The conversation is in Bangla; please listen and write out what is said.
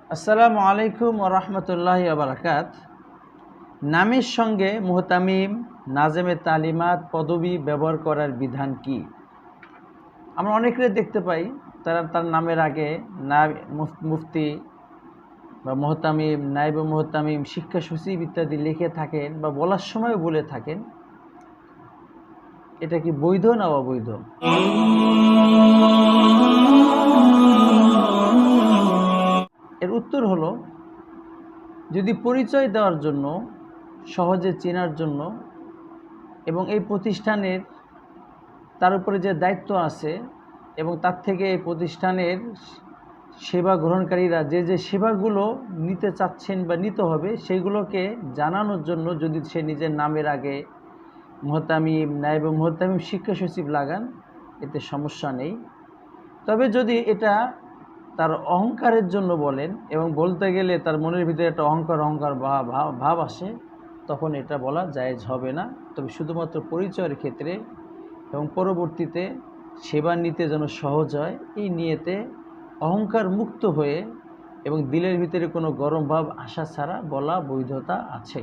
আসসালামু আলাইকুম ওয়া রাহমাতুল্লাহি ওয়া বারাকাত। নামের সঙ্গে মুহতামিম, নাজেমে তালিমাত, পদবি ব্যবহার করার বিধান কি? আমরা অনেকেই দেখতে পাই তার নামের আগে মুফতি বা মুহতামিম, নায়েবে মুহতামিম, শিক্ষা সচিব ইত্যাদি লিখে থাকেন বা বলার সময়ও বলে থাকেন। এটা কি বৈধ না অবৈধ? এর উত্তর হলো, যদি পরিচয় দেওয়ার জন্য, সহজে চেনার জন্য এবং এই প্রতিষ্ঠানের তার উপরে যে দায়িত্ব আছে এবং তার থেকে এই প্রতিষ্ঠানের সেবা গ্রহণকারীরা যে সেবাগুলো নিতে চাচ্ছেন বা নিতে হবে সেগুলোকে জানানোর জন্য যদি সে নিজের নামের আগে মুহতামিম, নায়েবে মুহতামিম, শিক্ষা সচিব লাগান, এতে সমস্যা নেই। তবে যদি এটা তার অহংকারের জন্য বলেন এবং বলতে গেলে তার মনের ভিতরে একটা অহংকার ভাব আসে, তখন এটা বলা জায়েজ হবে না। তবে শুধুমাত্র পরিচয়ের ক্ষেত্রে এবং পরবর্তীতে সেবা নিতে যেন সহজ হয়, এই নিয়েতে অহংকার মুক্ত হয়ে এবং দিলের ভিতরে কোনো গরম ভাব আসা ছাড়া বলা বৈধতা আছে।